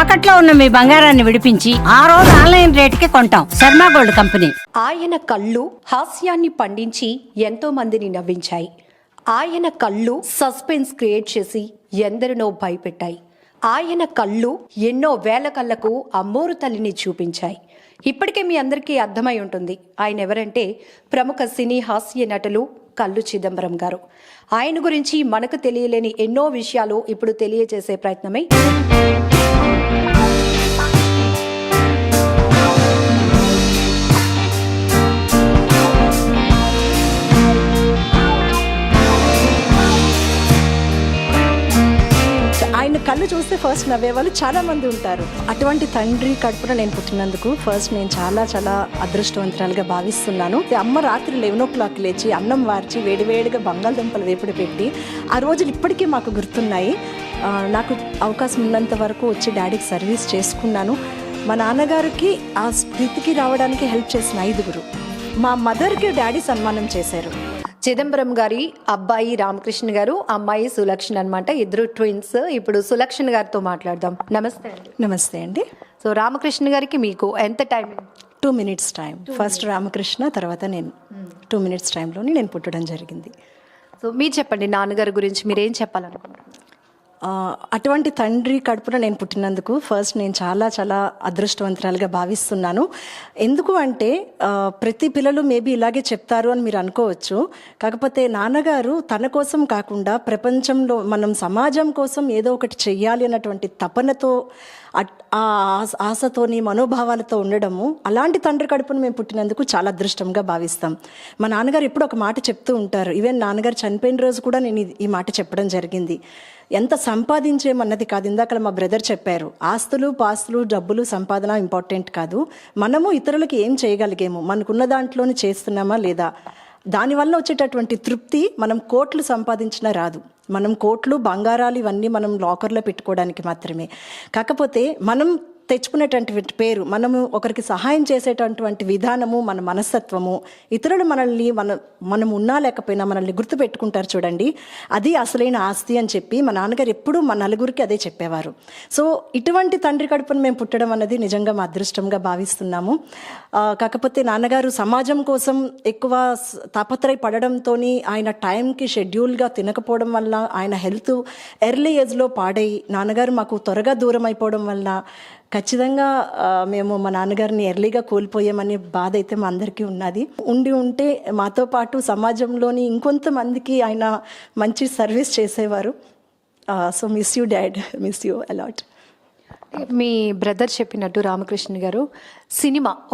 తాకట్లో ఉన్న మీ బంగారాన్ని విడిపించి ఆ రోజు ఆన్లైన్ రేటుకి కొంటాం. Sharma gold company. ఆయన కళ్ళు హాస్యాన్ని పండించి ఎంతో మందిని నవ్వించాయి. ఆయన కళ్ళు సస్పెన్స్ క్రియేట్ చేసి ఎందరినో భయపెట్టాయి. ఆయన కళ్ళు ఎన్నో వేల కళ్ళకు అమ్మోరు తల్లిని చూపించాయి. ఇప్పటికే మీ అందరికీ అర్థమై ఉంటుంది ఆయన ఎవరంటే ప్రముఖ సినీ హాస్య నటులు కల్లు చిదంబరం గారు. ఆయన గురించి మనకు తెలియలేని ఎన్నో విషయాలు ఇప్పుడు తెలియజేసే ప్రయత్నమై ఆయన కళ్ళు చూస్తే ఫస్ట్ నవ్వేవాళ్ళు చాలా మంది ఉంటారు. అటువంటి తండ్రి కడుపున నేను పుట్టినందుకు ఫస్ట్ నేను చాలా చాలా అదృష్టవంతురాలుగా భావిస్తున్నాను. అమ్మ రాత్రి 11 లేచి అన్నం వార్చి వేడివేడిగా బంగాళదుంపలు వేపుడు పెట్టి ఆ రోజులు ఇప్పటికీ మాకు గుర్తున్నాయి. నాకు అవకాశం ఉన్నంత వరకు వచ్చి డాడీకి సర్వీస్ చేసుకున్నాను. మా నాన్నగారికి ఆ స్థితికి రావడానికి హెల్ప్ చేసిన 5గురు. మా మదర్కి డాడీ సన్మానం చేశారు. చిదంబరం గారి అబ్బాయి రామకృష్ణ గారు, అమ్మాయి సులక్షణ్ అనమాట, ఇద్దరు ట్విన్స్. ఇప్పుడు సులక్షణ్ గారితో మాట్లాడదాం. నమస్తే అండి. నమస్తే అండి. సో రామకృష్ణ గారికి మీకు ఎంత time? 2 minutes time. First Ramakrishna, తర్వాత నేను. 2 minutes టైంలోని నేను పుట్టడం జరిగింది. సో మీరు చెప్పండి, నాన్నగారి గురించి మీరు ఏం చెప్పాలనుకుంటున్నారు? అటువంటి తండ్రి కడుపున నేను పుట్టినందుకు ఫస్ట్ నేను చాలా చాలా అదృష్టవంతురాలుగా భావిస్తున్నాను. ఎందుకు అంటే ప్రతి పిల్లలు మేబీ ఇలాగే చెప్తారు అని మీరు అనుకోవచ్చు. కాకపోతే నాన్నగారు తన కోసం కాకుండా ప్రపంచంలో మనం సమాజం కోసం ఏదో ఒకటి చెయ్యాలి అన్నటువంటి తపనతో, ఆ ఆశతోని మనోభావాలతో ఉండడము, అలాంటి తండ్రి కడుపును మేము పుట్టినందుకు చాలా అదృష్టంగా భావిస్తాం. మా నాన్నగారు ఎప్పుడు ఒక మాట చెప్తూ ఉంటారు. ఈవెన్ నాన్నగారు చనిపోయిన రోజు కూడా నేను ఈ మాట చెప్పడం జరిగింది. ఎంత సంపాదించేమన్నది కాదు. ఇందాక మా బ్రదర్ చెప్పారు, ఆస్తులు పాస్తులు డబ్బులు సంపాదన ఇంపార్టెంట్ కాదు, మనము ఇతరులకి ఏం చేయగలిగేమో, మనకున్న దాంట్లోనే చేస్తున్నామా లేదా, దానివల్ల వచ్చేటటువంటి తృప్తి మనం కోట్లు సంపాదించినా రాదు. మనం కోట్లు బంగారాలు ఇవన్నీ మనం లాకర్లో పెట్టుకోవడానికి మాత్రమే. కాకపోతే మనం తెచ్చుకునేటటువంటి పేరు, మనము ఒకరికి సహాయం చేసేటటువంటి విధానము, మన మనస్తత్వము, ఇతరులు మనల్ని మనం ఉన్నా లేకపోయినా మనల్ని గుర్తు పెట్టుకుంటారు చూడండి, అది అసలైన ఆస్తి అని చెప్పి మా నాన్నగారు ఎప్పుడూ మా నలుగురికి అదే చెప్పేవారు. సో ఇటువంటి తండ్రి కడుపును మేము పుట్టడం అన్నది నిజంగా మా అదృష్టంగా భావిస్తున్నాము. కాకపోతే నాన్నగారు సమాజం కోసం ఎక్కువ తాపత్రయపడడంతో ఆయన టైంకి షెడ్యూల్గా తినకపోవడం వల్ల, ఆయన హెల్త్ ఎర్లీ ఏజ్లో పాడై నాన్నగారు మాకు త్వరగా దూరం అయిపోవడం వల్ల ఖచ్చితంగా మేము మా నాన్నగారిని ఎర్లీగా కోల్పోయామనే బాధ అయితే మా అందరికీ ఉన్నది. ఉంటే మాతో పాటు సమాజంలోని ఇంకొంతమందికి ఆయన మంచి సర్వీస్ చేసేవారు. So miss you dad, miss you a lot. Me brother చెప్పినట్టు రామకృష్ణ గారు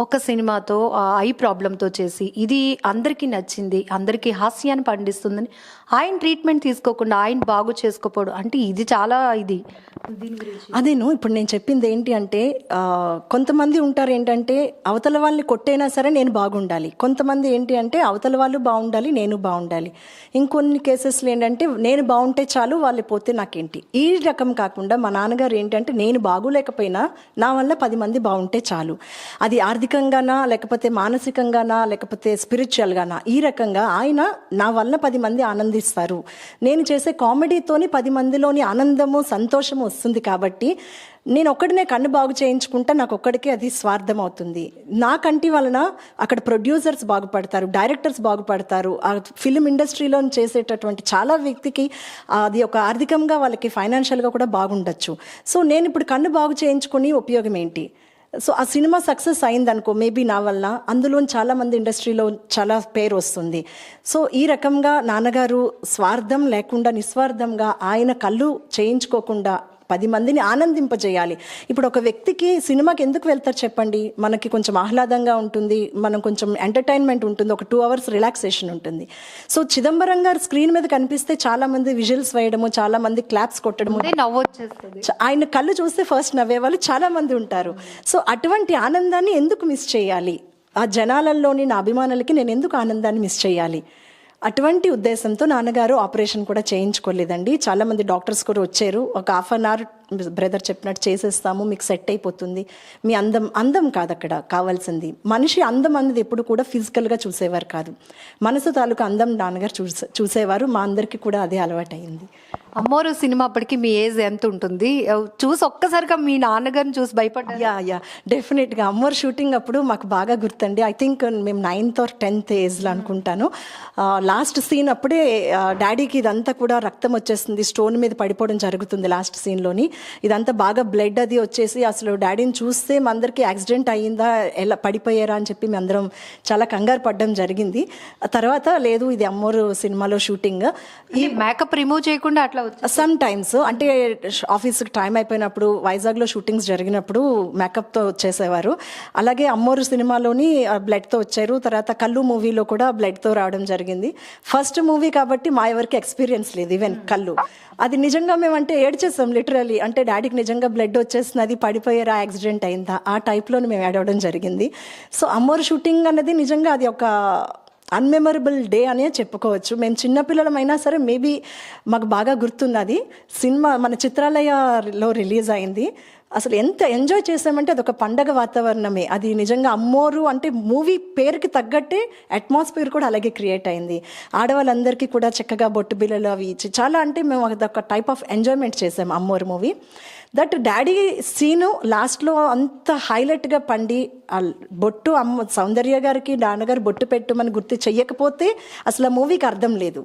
ఒక సినిమాతో ఐ ప్రాబ్లంతో చేసి ఇది అందరికీ నచ్చింది, అందరికీ హాస్యాన్ని పండిస్తుందని ఆయన ట్రీట్మెంట్ తీసుకోకుండా ఆయన బాగు చేసుకోపోవడం అంటే ఇది చాలా దీని గురించి అదేను ఇప్పుడు నేను చెప్పింది ఏంటి అంటే, కొంతమంది ఉంటారు ఏంటంటే అవతల వాళ్ళని కొట్టైనా సరే నేను బాగుండాలి, కొంతమంది ఏంటి అంటే అవతల వాళ్ళు బాగుండాలి నేను బాగుండాలి, ఇంకొన్ని కేసెస్లో ఏంటంటే నేను బాగుంటే చాలు వాళ్ళు పోతే నాకేంటి. ఈ రకం కాకుండా మా నాన్నగారు ఏంటంటే నేను బాగులేకపోయినా నా వల్ల 10 మంది బాగుంటే చాలు, అది ఆర్థికంగానా లేకపోతే మానసికంగానా లేకపోతే స్పిరిచువల్గానా, ఈ రకంగా ఆయన నా వల్ల 10 మంది ఆనందిస్తారు, నేను చేసే కామెడీతోని 10 మందిలోని ఆనందము సంతోషము వస్తుంది, కాబట్టి నేను ఒక్కడినే కన్ను బాగు చేయించుకుంటా నాకు ఒక్కడికే అది స్వార్థం అవుతుంది. నా కంటి వలన అక్కడ ప్రొడ్యూసర్స్ బాగుపడతారు, డైరెక్టర్స్ బాగుపడతారు, ఆ ఫిలిం ఇండస్ట్రీలో చేసేటటువంటి చాలా వ్యక్తికి అది ఒక ఆర్థికంగా వాళ్ళకి ఫైనాన్షియల్గా కూడా బాగుండొచ్చు. సో నేను ఇప్పుడు కన్ను బాగు చేయించుకుని ఉపయోగం ఏంటి? సో ఆ సినిమా సక్సెస్ అయిందనుకో మేబీ నా వల్ల, అందులో చాలామంది ఇండస్ట్రీలో చాలా పేరు వస్తుంది. సో ఈ రకంగా నాన్నగారు స్వార్థం లేకుండా నిస్వార్థంగా ఆయన కళ్ళు చేయించుకోకుండా 10 మందిని ఆనందింపజేయాలి. ఇప్పుడు ఒక వ్యక్తికి సినిమాకి ఎందుకు వెళ్తారు చెప్పండి? మనకి కొంచెం ఆహ్లాదంగా ఉంటుంది, మనం కొంచెం ఎంటర్టైన్మెంట్ ఉంటుంది, ఒక 2 hours రిలాక్సేషన్ ఉంటుంది. సో చిదంబరం గారు స్క్రీన్ మీద కనిపిస్తే చాలా మంది విజువల్స్ వేయడము, చాలా మంది క్లాప్స్ కొట్టడము, ఆయన కళ్ళు చూస్తే ఫస్ట్ నవ్వేవాళ్ళు చాలా మంది ఉంటారు. సో అటువంటి ఆనందాన్ని ఎందుకు మిస్ చేయాలి? ఆ జనాలలోని నా అభిమానులకి నేను ఎందుకు ఆనందాన్ని మిస్ చేయాలి? అటువంటి ఉద్దేశంతో నాన్నగారు ఆపరేషన్ కూడా చేయించుకోలేదండి. చాలామంది డాక్టర్స్ కూడా వచ్చారు, ఒక 1/2 hour బ్రదర్ చెప్పినట్టు చేసేస్తాము, మీకు సెట్ అయిపోతుంది, మీ అందం కాదు అక్కడ కావాల్సింది. మనిషి అందం అనేది ఎప్పుడు కూడా ఫిజికల్గా చూసేవారు కాదు, మనసు తాలూకు అందం నాన్నగారు చూసేవారు. మా అందరికీ కూడా అదే అలవాటైంది. అమ్మోరు సినిమా అప్పటికి మీ ఏజ్ ఎంత ఉంటుంది? చూసి ఒక్కసారిగా మీ నాన్నగారిని చూసి భయపడ్డారు? యా డెఫినెట్గా అమ్మోరు షూటింగ్ అప్పుడు మాకు బాగా గుర్తండి. ఐ థింక్ మేము 9th or 10th ఏజ్లో అనుకుంటాను. లాస్ట్ సీన్ అప్పుడే డాడీకి ఇదంతా కూడా రక్తం వచ్చేస్తుంది, స్టోన్ మీద పడిపోవడం జరుగుతుంది లాస్ట్ సీన్లోని. ఇదంతా బాగా బ్లడ్ అది వచ్చేసి అసలు డాడీని చూస్తే మా అందరికీ యాక్సిడెంట్ అయ్యిందా, ఎలా పడిపోయారా అని చెప్పి మేము అందరం చాలా కంగారు పడడం జరిగింది. తర్వాత లేదు, ఇది అమ్మోరు సినిమాలో షూటింగ్. ఈ మేకప్ రిమూవ్ చేయకుండా అట్లా సమ్ టైమ్స్ అంటే ఆఫీస్కి టైం అయిపోయినప్పుడు, వైజాగ్లో షూటింగ్స్ జరిగినప్పుడు మేకప్తో వచ్చేసేవారు. అలాగే అమ్మోరు సినిమాలోని బ్లడ్తో వచ్చారు. తర్వాత కళ్ళు మూవీలో కూడా బ్లడ్తో రావడం జరిగింది. ఫస్ట్ మూవీ కాబట్టి మా ఎవరికి ఎక్స్పీరియన్స్ లేదు ఈవెన్ కళ్ళు. అది నిజంగా మేమంటే ఏడ్చేస్తాం లిటరలీ. అంటే డాడీకి నిజంగా బ్లడ్ వచ్చేస్తున్నది, పడిపోయారా, యాక్సిడెంట్ అయిందా, ఆ టైప్లో మేము ఏడవడం జరిగింది. సో అమ్మోరు షూటింగ్ అనేది నిజంగా అది ఒక అన్మెమరబుల్ డే అనే చెప్పుకోవచ్చు. మేము చిన్నపిల్లలమైనా సరే మేబీ మాకు బాగా గుర్తున్నది. సినిమా మన చిత్రాలయలో రిలీజ్ అయింది. అసలు ఎంత ఎంజాయ్ చేసామంటే అది ఒక పండగ వాతావరణమే. అది నిజంగా అమ్మోరు అంటే మూవీ పేరుకి తగ్గట్టే అట్మాస్ఫియర్ కూడా అలాగే క్రియేట్ అయింది. ఆడవాళ్ళందరికీ కూడా చక్కగా బొట్టు బిళ్ళలు అవి ఇచ్చి చాలా అంటే మేము అదొక టైప్ ఆఫ్ ఎంజాయ్మెంట్ చేసాము అమ్మోరు మూవీ. దట్ డాడీ సీను లాస్ట్లో అంత హైలైట్గా పండి బొట్టు అమ్మ సౌందర్య గారికి నాన్నగారు బొట్టు పెట్టమని గుర్తు చెయ్యకపోతే అసలు ఆ మూవీకి అర్థం లేదు.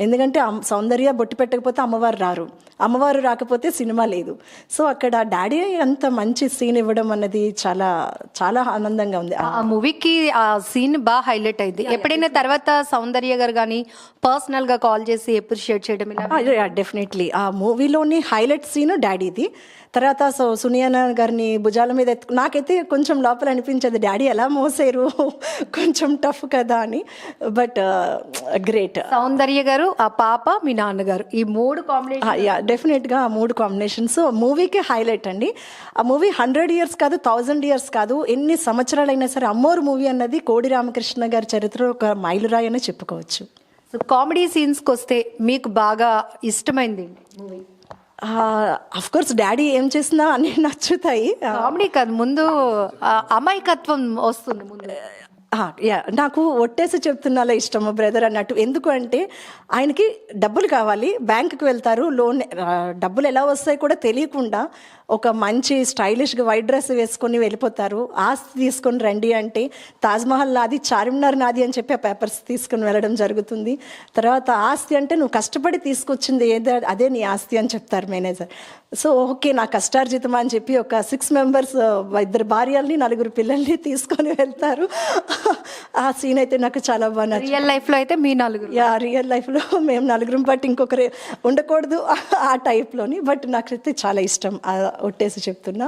ఎందుకంటే సౌందర్య బొట్టు పెట్టకపోతే అమ్మవారు రారు, అమ్మవారు రాకపోతే సినిమా లేదు. సో అక్కడ డాడీ అంత మంచి సీన్ ఇవ్వడం అన్నది చాలా చాలా ఆనందంగా ఉంది. ఆ మూవీకి ఆ సీన్ బాగా హైలైట్ అయింది. ఎప్పుడైనా తర్వాత సౌందర్య గారు కానీ పర్సనల్గా కాల్ చేసి అప్రిషియేట్ చేయడం? డెఫినెట్లీ ఆ మూవీలోని హైలైట్ సీన్ డాడీది. తర్వాత సునియానా గారిని భుజాల మీద నాకైతే కొంచెం లోపల అనిపించేది డాడీ ఎలా మోసారు, కొంచెం టఫ్ కదా అని. But great. సౌందర్య గారు, ఆ పాప, మీ నాన్నగారు, ఈ 3 కాంబినేషన్ డెఫినెట్గా ఆ 3 కాంబినేషన్స్ మూవీకి హైలైట్ అండి. ఆ మూవీ 100 years కాదు, 1000 years కాదు, ఎన్ని సంవత్సరాలైనా సరే అమ్మోరు మూవీ అన్నది కోడి రామకృష్ణ గారి చరిత్రలో ఒక మైలురాయి అని చెప్పుకోవచ్చు. సో కామెడీ సీన్స్కి వస్తే మీకు బాగా ఇష్టమైంది మూవీ? అఫ్ కోర్స్ డాడీ ఏం చేసినా అన్నీ నచ్చుతాయి. కామెడీ కాదు, ముందు అమాయకత్వం వస్తుంది ముందు. నాకు ఒట్టేసి చెప్తున్నాలో ఇష్టము బ్రదర్ అన్నట్టు. ఎందుకు అంటే ఆయనకి డబ్బులు కావాలి, బ్యాంకుకి వెళ్తారు, లోన్ డబ్బులు ఎలా వస్తాయి కూడా తెలియకుండా ఒక మంచి స్టైలిష్గా వైట్ డ్రెస్ వేసుకొని వెళ్ళిపోతారు. ఆస్తి తీసుకొని రండి అంటే తాజ్మహల్ నాది, చార్మినార్ నాది అని చెప్పి ఆ పేపర్స్ తీసుకొని వెళ్ళడం జరుగుతుంది. తర్వాత ఆస్తి అంటే నువ్వు కష్టపడి తీసుకొచ్చింది ఏదో అదే నీ ఆస్తి అని చెప్తారు మేనేజర్. సో ఓకే నా కష్టార్జితం అని చెప్పి ఒక 6 members 2 భార్యల్ని 4 పిల్లల్ని తీసుకొని వెళ్తారు. ఆ సీన్ అయితే నాకు చాలా బాగా రియల్ లైఫ్లో అయితే మీ 4? రియల్ లైఫ్లో మేము 4 బట్టి ఇంకొకరు ఉండకూడదు ఆ టైప్లోని. బట్ నాకైతే చాలా ఇష్టం, ఒట్టేసి చెప్తున్నా.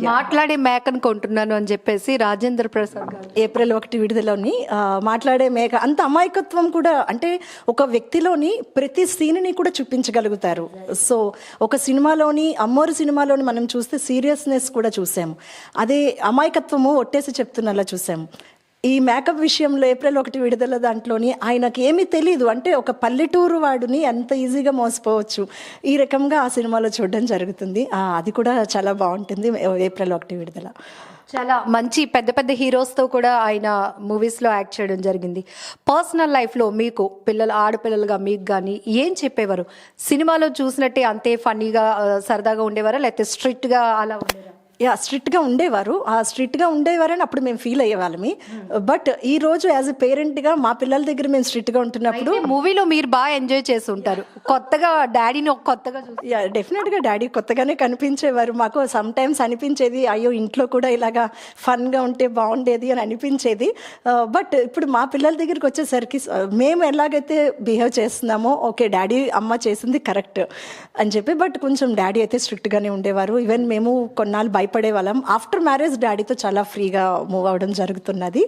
మాట్లాడే మేకను కొంటున్నాను అని చెప్పేసి రాజేంద్ర ప్రసాద్ గారు April 1 విడుదలని మాట్లాడే మేక అంత అమాయకత్వం కూడా అంటే ఒక వ్యక్తిలోని ప్రతి సీన్ని కూడా చూపించగలుగుతారు. సో ఒక సినిమాలోని అమ్మోరు సినిమాలోని మనం చూస్తే సీరియస్నెస్ కూడా చూసాము, అదే అమాయకత్వము ఒట్టేసి చెప్తున్నలా చూసాము. ఈ మేకప్ విషయంలో April 1 విడుదల దాంట్లోని ఆయనకి ఏమీ తెలీదు, అంటే ఒక పల్లెటూరు వాడిని ఎంత ఈజీగా మోసపోవచ్చు, ఈ రకంగా ఆ సినిమాలో చూడడం జరుగుతుంది. అది కూడా చాలా బాగుంటుంది April 1 విడుదల. చాలా మంచి పెద్ద పెద్ద హీరోస్తో కూడా ఆయన మూవీస్లో యాక్ట్ చేయడం జరిగింది. పర్సనల్ లైఫ్లో మీకు ఆడపిల్లలుగా మీకు కానీ ఏం చెప్పేవారు? సినిమాలో చూసినట్టే అంతే ఫన్నీగా సరదాగా ఉండేవారా, లేకపోతే స్ట్రిక్ట్గా అలా ఉండేవారా? స్ట్రిక్ట్గా ఉండేవారు. స్ట్రిక్ట్గా ఉండేవారని అప్పుడు మేము ఫీల్ అయ్యేవాళ్ళమి. బట్ ఈ రోజు యాజ్ ఎ పేరెంట్గా మా పిల్లల దగ్గర మేము స్ట్రిక్ట్గా ఉంటున్నప్పుడు మూవీలో మీరు బాగా ఎంజాయ్ చేసి ఉంటారు, కొత్తగా డాడీని కొత్తగా డెఫినెట్గా డాడీ కొత్తగానే కనిపించేవారు. మాకు సమ్ టైమ్స్ అనిపించేది అయ్యో ఇంట్లో కూడా ఇలాగా ఫన్గా ఉంటే బాగుండేది అని అనిపించేది. బట్ ఇప్పుడు మా పిల్లల దగ్గరికి వచ్చేసరికి మేము ఎలాగైతే బిహేవ్ చేస్తున్నామో ఓకే డాడీ అమ్మ చేసింది కరెక్ట్ అని చెప్పి, బట్ కొంచెం డాడీ అయితే స్ట్రిక్ట్గానే ఉండేవారు. ఈవెన్ మేము కొన్నాళ్ళు భయపడే వాళ్ళం. ఆఫ్టర్ మ్యారేజ్ డాడీతో చాలా ఫ్రీగా మూవ్ అవ్వడం జరుగుతున్నది.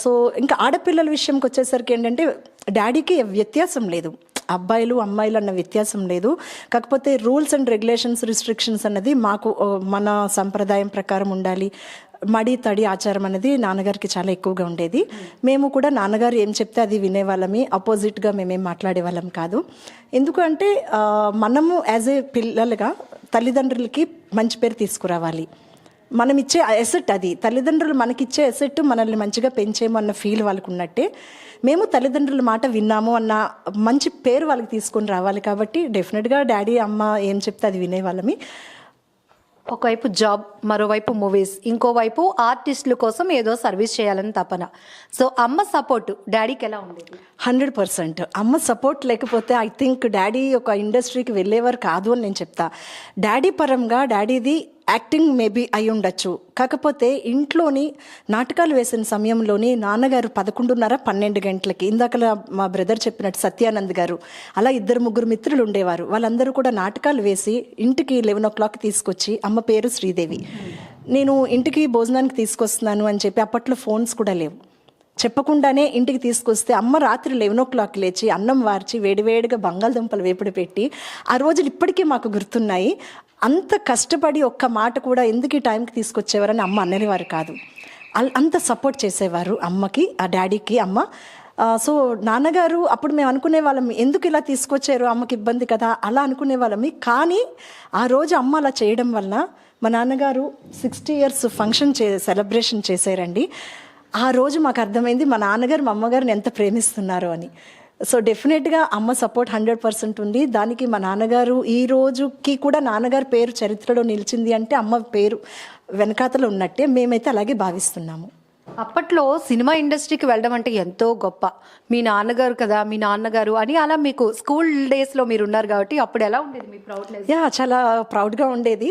సో ఇంకా ఆడపిల్లల విషయంకి వచ్చేసరికి ఏంటంటే డాడీకి వ్యత్యాసం లేదు, అబ్బాయిలు అమ్మాయిలు అన్న వ్యత్యాసం లేదు. కాకపోతే రూల్స్ అండ్ రెగ్యులేషన్స్ రిస్ట్రిక్షన్స్ అన్నది మాకు మన సంప్రదాయం ప్రకారం ఉండాలి. మడి తడి ఆచారం అనేది నాన్నగారికి చాలా ఎక్కువగా ఉండేది. మేము కూడా నాన్నగారు ఏం చెప్తే అది వినేవాళ్ళమి, అపోజిట్గా మేమేం మాట్లాడేవాళ్ళం కాదు. ఎందుకంటే మనము యాజ్ ఏ పిల్లలుగా తల్లిదండ్రులకి మంచి పేరు తీసుకురావాలి. మనం ఇచ్చే ఎసెట్ అది, తల్లిదండ్రులు మనకిచ్చే ఎసెట్ మనల్ని మంచిగా పెంచేమో అన్న ఫీల్ వాళ్ళకు ఉన్నట్టే మేము తల్లిదండ్రుల మాట విన్నాము అన్న మంచి పేరు వాళ్ళకి తీసుకొని రావాలి. కాబట్టి డెఫినెట్గా డాడీ అమ్మ ఏం చెప్తే అది వినేవాళ్ళమి. ఒకవైపు జాబ్, మరోవైపు మూవీస్, ఇంకోవైపు ఆర్టిస్టుల కోసం ఏదో సర్వీస్ చేయాలని తపన. సో అమ్మ సపోర్ట్ డాడీకి ఎలా ఉండేది? 100%. అమ్మ సపోర్ట్ లేకపోతే ఐ థింక్ డాడీ ఒక ఇండస్ట్రీకి వెళ్ళేవారు కాదు అని నేను చెప్తా. డాడీ పరంగా డాడీది యాక్టింగ్ మేబీ అయి ఉండొచ్చు, కాకపోతే ఇంట్లోని నాటకాలు వేసిన సమయంలోని నాన్నగారు 11:30-12 గంటలకి, ఇందాక మా బ్రదర్ చెప్పినట్టు సత్యానంద్ గారు అలా 2-3 మిత్రులు ఉండేవారు. వాళ్ళందరూ కూడా నాటకాలు వేసి ఇంటికి 11 o'clock తీసుకొచ్చి, అమ్మ పేరు శ్రీదేవి, నేను ఇంటికి భోజనానికి తీసుకొస్తున్నాను అని చెప్పి, అప్పట్లో ఫోన్స్ కూడా లేవు, చెప్పకుండానే ఇంటికి తీసుకొస్తే అమ్మ రాత్రి 11 o'clock లేచి అన్నం వార్చి వేడివేడిగా బంగాళదుంపలు వేపుడు పెట్టి, ఆ రోజులు ఇప్పటికీ మాకు గుర్తున్నాయి. అంత కష్టపడి ఒక్క మాట కూడా ఎందుకు ఈ టైంకి తీసుకొచ్చేవారని అమ్మ అనేవారు కాదు. అంత సపోర్ట్ చేసేవారు అమ్మకి, ఆ డాడీకి అమ్మ. సో నాన్నగారు అప్పుడు మేము అనుకునే వాళ్ళం, ఎందుకు ఇలా తీసుకొచ్చారు, అమ్మకి ఇబ్బంది కదా అలా అనుకునే వాళ్ళమి. కానీ ఆ రోజు అమ్మ అలా చేయడం వల్ల మా నాన్నగారు 60 years ఫంక్షన్ సెలబ్రేషన్ చేశారండి. ఆ రోజు మాకు అర్థమైంది మా నాన్నగారు మా అమ్మగారిని ఎంత ప్రేమిస్తున్నారు అని. సో డెఫినెట్గా అమ్మ సపోర్ట్ 100% ఉంది. దానికి మా నాన్నగారు ఈ రోజుకి కూడా నాన్నగారి పేరు చరిత్రలో నిలిచింది అంటే అమ్మ పేరు వెనకాతలో ఉన్నట్టే మేమైతే అలాగే భావిస్తున్నాము. అప్పట్లో సినిమా ఇండస్ట్రీకి వెళ్ళడం అంటే ఎంతో గొప్ప. మీ నాన్నగారు కదా, మీ నాన్నగారు అని అలా మీకు స్కూల్ డేస్లో మీరు ఉన్నారు కాబట్టి అప్పుడు ఎలా ఉండేది మీ ప్రౌడ్నెస్? చాలా ప్రౌడ్గా ఉండేది.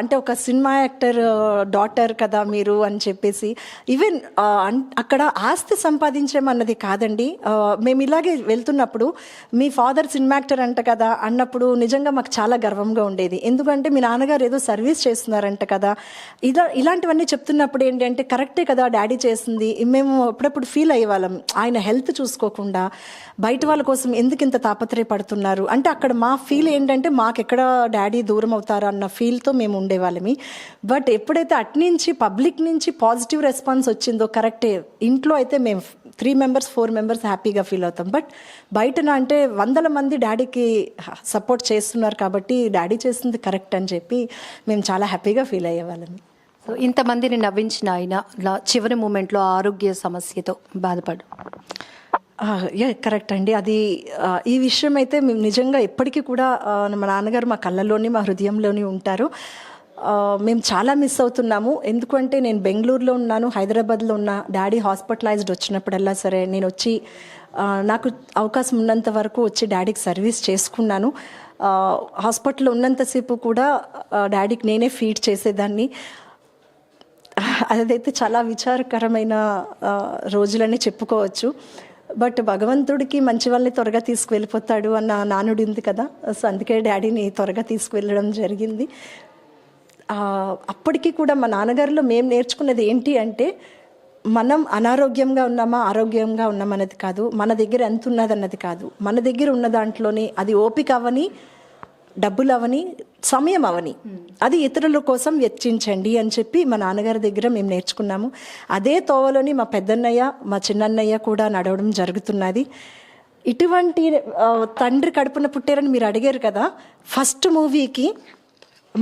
అంటే ఒక సినిమా యాక్టర్ డాటర్ కదా మీరు అని చెప్పేసి, ఈవెన్ అక్కడ ఆస్తి సంపాదించేమన్నది కాదండి. మేము ఇలాగే వెళ్తున్నప్పుడు మీ ఫాదర్ సినిమా యాక్టర్ అంట కదా అన్నప్పుడు నిజంగా మాకు చాలా గర్వంగా ఉండేది. ఎందుకంటే మీ నాన్నగారు ఏదో సర్వీస్ చేస్తున్నారంట కదా, ఇలాంటివన్నీ చెప్తున్నప్పుడు ఏంటంటే కరెక్టే కదా డాడీ చేసింది. మేము అప్పుడప్పుడు ఫీల్ అయ్యేవాళ్ళం, ఆయన హెల్త్ చూసుకోకుండా బయట వాళ్ళ కోసం ఎందుకు ఇంత తాపత్రయపడుతున్నారు అంటే, అక్కడ మా ఫీల్ ఏంటంటే మాకెక్కడ డాడీ దూరం అవుతారు అన్న ఫీల్తో మేము ఉండేవాళ్ళమి. బట్ ఎప్పుడైతే అట్నుంచి పబ్లిక్ నుంచి పాజిటివ్ రెస్పాన్స్ వచ్చిందో, కరెక్టే, ఇంట్లో అయితే మేము 3 members 4 members హ్యాపీగా ఫీల్ అవుతాం. బట్ బయటన అంటే 100 మంది డాడీకి సపోర్ట్ చేస్తున్నారు కాబట్టి డాడీ చేసింది కరెక్ట్ అని చెప్పి మేము చాలా హ్యాపీగా ఫీల్ అయ్యేవాళ్ళం. సో ఇంతమందిని నవ్వించిన ఆయన చివరి మూమెంట్లో ఆరోగ్య సమస్యతో బాధపడు. కరెక్ట్ అండి. అది ఈ విషయం అయితే మేము నిజంగా ఎప్పటికీ కూడా మా నాన్నగారు మా కళ్ళల్లోని మా హృదయంలోని ఉంటారు. మేము చాలా మిస్ అవుతున్నాము. ఎందుకంటే నేను బెంగళూరులో ఉన్నాను, హైదరాబాద్లో ఉన్న. డాడీ హాస్పిటలైజ్డ్ వచ్చినప్పుడల్లా సరే నేను వచ్చి నాకు అవకాశం ఉన్నంత వరకు వచ్చి డాడీకి సర్వీస్ చేసుకున్నాను. హాస్పిటల్లో ఉన్నంతసేపు కూడా డాడీకి నేనే ఫీడ్ చేసేదాన్ని. అదైతే చాలా విచారకరమైన రోజులని చెప్పుకోవచ్చు. బట్ భగవంతుడికి మంచి వాళ్ళని త్వరగా తీసుకువెళ్ళిపోతాడు అన్న నానుడి ఉంది కదా, సో అందుకే డాడీని త్వరగా తీసుకువెళ్ళడం జరిగింది. అప్పటికి కూడా మా నాన్నగారిలో మేము నేర్చుకున్నది ఏంటి అంటే, మనం అనారోగ్యంగా ఉన్నామా ఆరోగ్యంగా ఉన్నామన్నది కాదు, మన దగ్గర ఎంత ఉన్నదన్నది కాదు, మన దగ్గర ఉన్న దాంట్లోనే అది ఓపిక అవని, డబ్బులు అవని, సమయం అవని, అది ఇతరుల కోసం వెచ్చించండి అని చెప్పి మా నాన్నగారి దగ్గర మేము నేర్చుకున్నాము. అదే తోవలోని మా పెద్దన్నయ్య మా చిన్నన్నయ్య కూడా నడవడం జరుగుతున్నది. ఇటువంటి తండ్రి కడుపున పుట్టారని మీరు అడిగారు కదా, ఫస్ట్ మూవీకి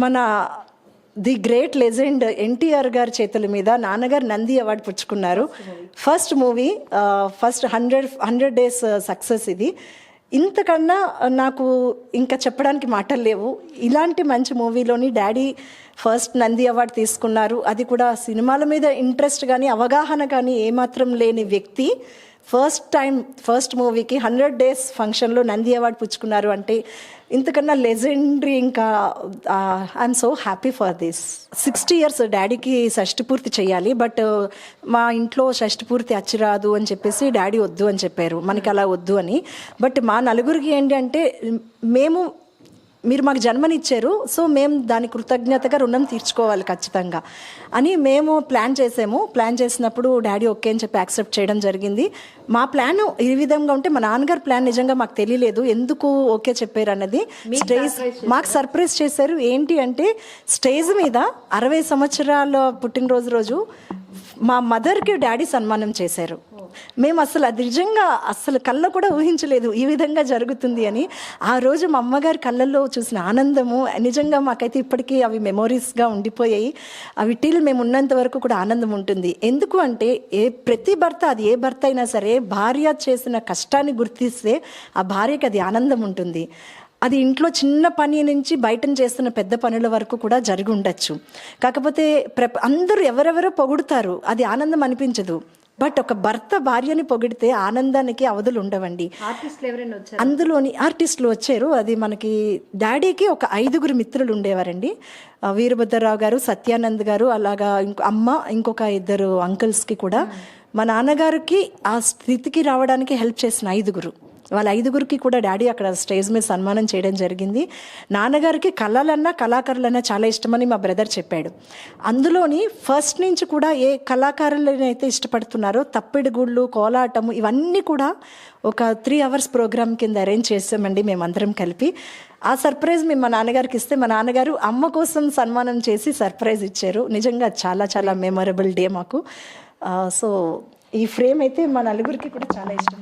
మన ది గ్రేట్ లెజెండ్ ఎన్టీఆర్ గారి చేతుల మీద నాన్నగారు నంది అవార్డు పుచ్చుకున్నారు. First movie, first 100 days success ఇది. ఇంతకన్నా నాకు ఇంకా చెప్పడానికి మాటలు లేవు. ఇలాంటి మంచి మూవీలోని డాడీ ఫస్ట్ నంది అవార్డు తీసుకున్నారు. అది కూడా సినిమాల మీద ఇంట్రెస్ట్ కానీ అవగాహన కానీ ఏమాత్రం లేని వ్యక్తి ఫస్ట్ మూవీకి 100 days ఫంక్షన్లో నంది అవార్డు పుచ్చుకున్నారు అంటే ఇంతకన్నా లెజెండరీ ఇంకా I'm so happy for this. 60 years డాడీకి షష్టి పూర్తి చేయాలి. బట్ మా ఇంట్లో షష్టి పూర్తి అచ్చిరాదు అని చెప్పేసి డాడీ వద్దు అని చెప్పారు, మనకి అలా వద్దు అని. బట్ మా నలుగురికి ఏంటి అంటే, మేము మీరు మాకు జన్మనిచ్చారు, సో మేము దాని కృతజ్ఞతగా రుణం తీర్చుకోవాలి ఖచ్చితంగా అని మేము ప్లాన్ చేసాము. ప్లాన్ చేసినప్పుడు డాడీ ఓకే అని చెప్పి యాక్సెప్ట్ చేయడం జరిగింది. మా ప్లాన్ ఈ విధంగా ఉంటే మా నాన్నగారు ప్లాన్ నిజంగా మాకు తెలియలేదు ఎందుకు ఓకే చెప్పారు అన్నది. స్టేజ్ మాకు సర్ప్రైజ్ చేశారు. ఏంటి అంటే స్టేజ్ మీద 60 సంవత్సరాల పుట్టినరోజు రోజు మా మదర్కి డాడీ సన్మానం చేశారు. మేము అసలు అది నిజంగా అసలు కళ్ళ కూడా ఊహించలేదు ఈ విధంగా జరుగుతుంది అని. ఆ రోజు మా అమ్మగారి కళ్ళల్లో చూసిన ఆనందము నిజంగా మాకైతే ఇప్పటికీ అవి మెమోరీస్గా ఉండిపోయాయి. అవి టిల్ మేము ఉన్నంత వరకు కూడా ఆనందం ఉంటుంది. ఎందుకు అంటే ప్రతి భర్త, అది ఏ భర్త అయినా సరే, భార్య చేసిన కష్టాన్ని గుర్తిస్తే ఆ భార్యకి అది ఆనందం ఉంటుంది. అది ఇంట్లో చిన్న పని నుంచి బయటను చేస్తున్న పెద్ద పనుల వరకు కూడా జరిగి ఉండొచ్చు. కాకపోతే అందరూ ఎవరెవరో పొగుడుతారు, అది ఆనందం అనిపించదు. బట్ ఒక భర్త భార్యని పొగిడితే ఆనందానికి అవధులు ఉండవండి. అందులోని ఆర్టిస్టులు వచ్చారు. అది మనకి డాడీకి ఒక 5 మిత్రులు ఉండేవారండి. వీరభద్రరావు గారు, సత్యానంద్ గారు, అలాగా అమ్మ, ఇంకొక 2 అంకుల్స్కి కూడా మా నాన్నగారికి ఆ స్థితికి రావడానికి హెల్ప్ చేసిన 5. వాళ్ళ 5 కూడా డాడీ అక్కడ స్టేజ్ మీద సన్మానం చేయడం జరిగింది. నాన్నగారికి కళలన్నా కళాకారులన్నా చాలా ఇష్టమని మా బ్రదర్ చెప్పాడు. అందులోని ఫస్ట్ నుంచి కూడా ఏ కళాకారులను అయితే ఇష్టపడుతున్నారో తప్పిడిగుళ్ళు, కోలాటము ఇవన్నీ కూడా ఒక 3 hours ప్రోగ్రామ్ కింద అరేంజ్ చేసామండి మేమందరం కలిపి. ఆ సర్ప్రైజ్ మేము మా నాన్నగారికి ఇస్తే మా నాన్నగారు అమ్మ కోసం సన్మానం చేసి సర్ప్రైజ్ ఇచ్చారు. నిజంగా చాలా చాలా మెమొరబుల్ డే మాకు. సో ఈ ఫ్రేమ్ అయితే మా నలుగురికి కూడా చాలా ఇష్టం.